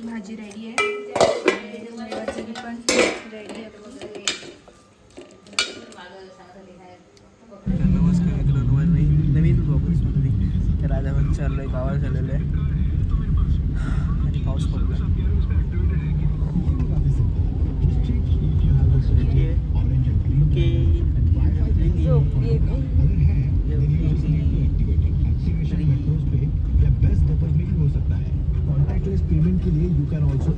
भाजी रेडी आहे, देवाची पण रेडी आहे वगैरे. नमस्कार मित्रांनो, नवीन ब्लॉगर्समध्ये तर आज आपण चाललो आहे, गावाला चाललेलो आहे आणि पाऊस पडला. पेमेंट के लिए यू कैन ऑल्सो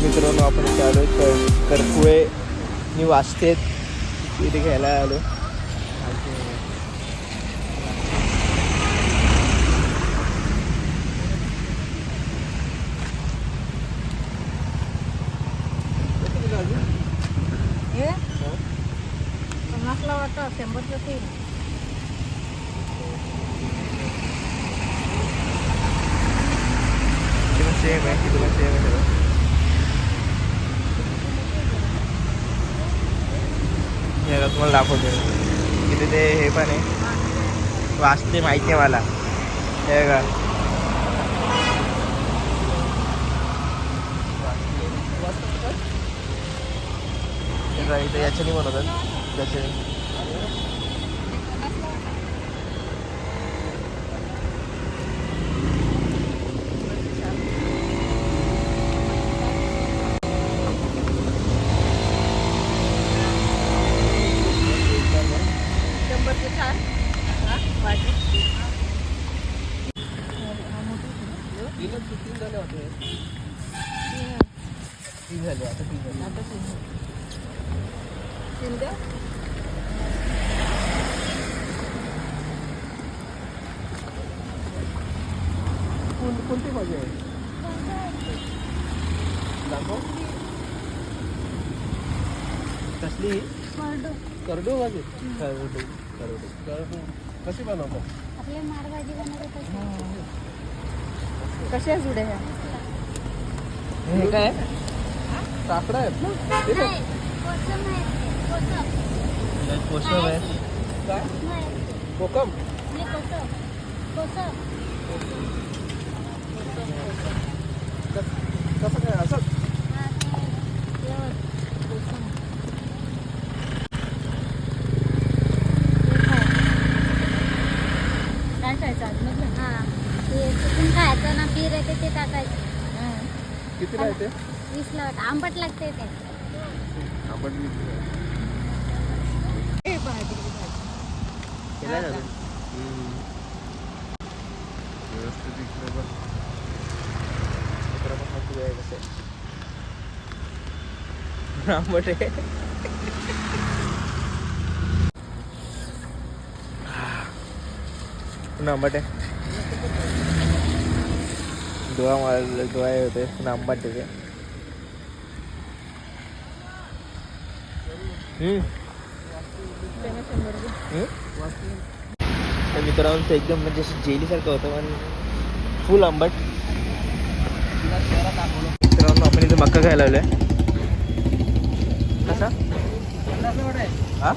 मित्रांनो आपण चालू करपुळे मी वाचतेत तिथे घ्यायला आलो. पन्नासला वाटतं, 100चं तीन. सेम आहे, किती पण सेम आहे सगळं. याला तुम्हाला दाखवतो तिथे ते हे पण आहे, वाचते माहिती आहे मला. हे का इथं याच्याने बनवतात, त्याच्याने. तीन झाले आता, कोणती भाजी आहे? कसली? करडू भाजी. करडू कशी बनवतात? आपले मार भाजी बनवतात. कशा जुड्या ह्या? हे काय काकडा आहेत ना? कोसम आहे काय? कोकम. कसं काय असं? काय खायचं आज? हां, ते चिकन खायचं ना, बीर येते ते टाकायचं. कितीला येते? 20ला वाटतं. आंबट लागते ते. आंबट केला जातो व्यवस्थित इकडे बघ. कसं आंबट आहे. आंबट आहे. डोळा मारले, डोळा होते आंबट आहे. तर मित्रांनो एकदम म्हणजे जेलीसारखं होतं पण फुल आंबट. मित्रांनो आपण इथे मक्का खायला आलोय. कसा? हा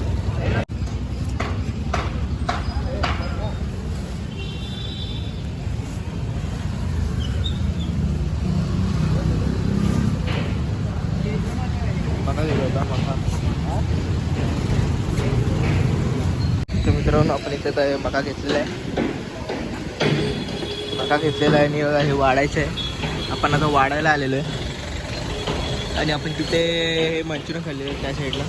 इथे तर मका घेतलेला आहे. मका घेतलेला आहे आणि हे वाढायचं आहे. आपण आता वाढायला आलेलो आहे आणि आपण तिथे हे मंचुरियन खाल्लेलं आहे त्या साईडला.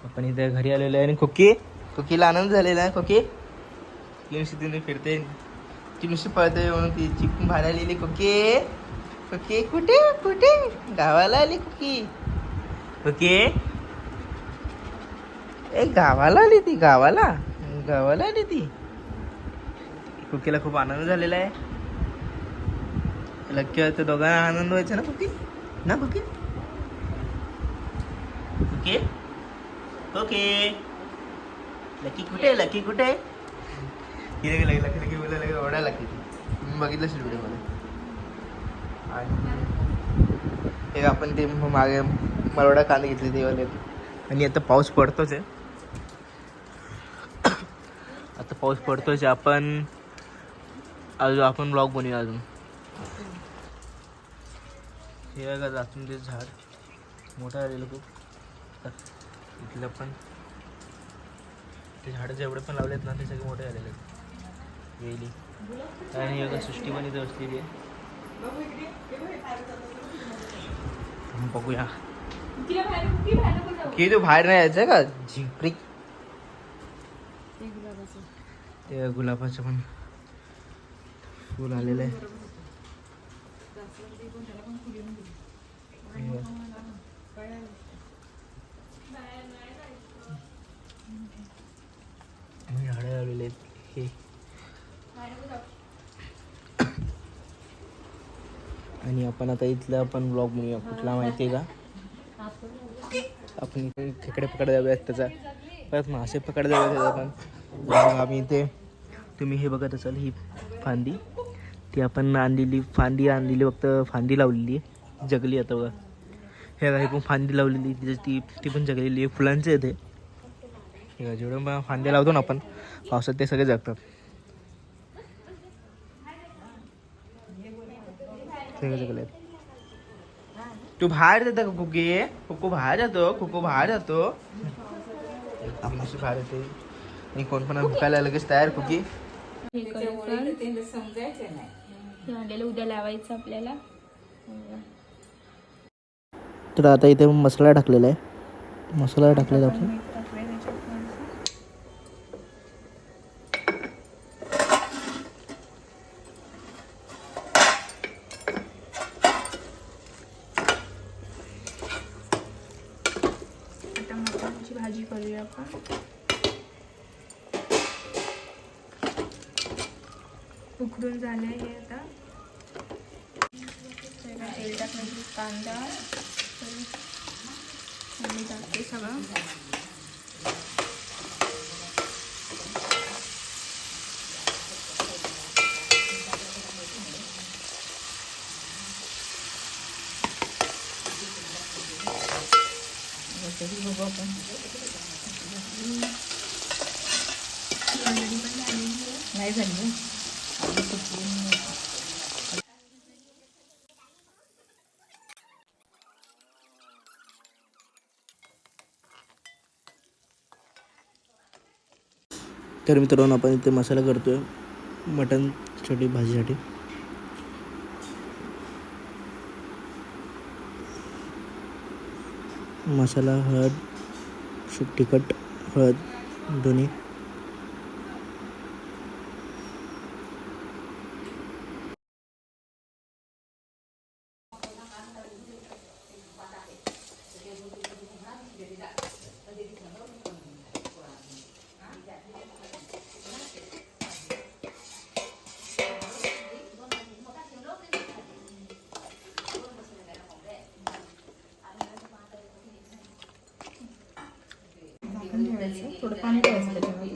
आपण इथे घरी आलेलो आहे आणि कुकीला आनंद झालेला आहे. कुकी तिने फिरते ती नुसती पळते म्हणून ती चिकून बाहेर आलेली. कुकी कुठे कुठे गावाला आली कुकी गावाला आली ती गावाला आली ती. कुकीला खूप आनंद झालेला आहे. लक्की होतं दोघांना आनंद व्हायचा ना कुकी ओके. लकी कुठे लकी बोलायला ओढा लकी मी बघितलं असेल व्हिडिओमध्ये. आणि हे आपण ते मागे मरवडा कांदे घेतले ते वाले. आणि आता पाऊस पडतोच आहे. आपण ब्लॉग बनवूया अजून. हे बघा अजून ते झाड मोठं आलेलं खूप. इथलं पण ते झाडं जेवढे पण लावलेत ना ते सगळे मोठे आलेले आहेत वेली. आणि बघा सृष्टी पण इथे असलेली आहे. बघूया की तू बाहेर नाही यायचं का झिंपरी. ते गुलाबाचं पण फुल आलेलं आहे. झाडं लावलेले आहेत हे. आणि आपण आता इथलं आपण ब्लॉग बनवूया. कुठला माहिती आहे का, आपण इथे खेकडे पकडायला जाऊयात. त्याचा परत मासे पकडायला जाऊयात आपण. आम्ही इथे तुम्ही हे बघत असाल ही फांदी ती आपण आणलेली फक्त फांदी लावलेली जगली. आता बघा हे पण फांदी लावलेली ती पण जगलेली आहे. फुलांचे येते हे जेवढं पण फांद्या लावतो ना आपण पावसात ते सगळे जगतात. सगळे जगले. तू बाहेर जातो का कुकी? कुकू बाहेर जातो आपल्याशी बाहेर येते. आणि कोण पण भुकायला लगेच तयार कुकी. उद्या लावायचं आपल्याला. तर आता इथे मसाला टाकलेला आहे. मसाला टाकलेला आपण मटणाची भाजी करूया आपण. दोन झाले हे आता तेल टाकण्याची कांदा आणि टाकते सगळं बघू आपण नाही झाली तर मित्रांनो आपण इथे मसाला करतोय मटन छोटी भाजीसाठी. मसाला हळद तिखट हळद दोन्ही थोडं पाणी ठेवायचं त्याच्यामध्ये.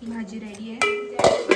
भाजी रेडी आहे.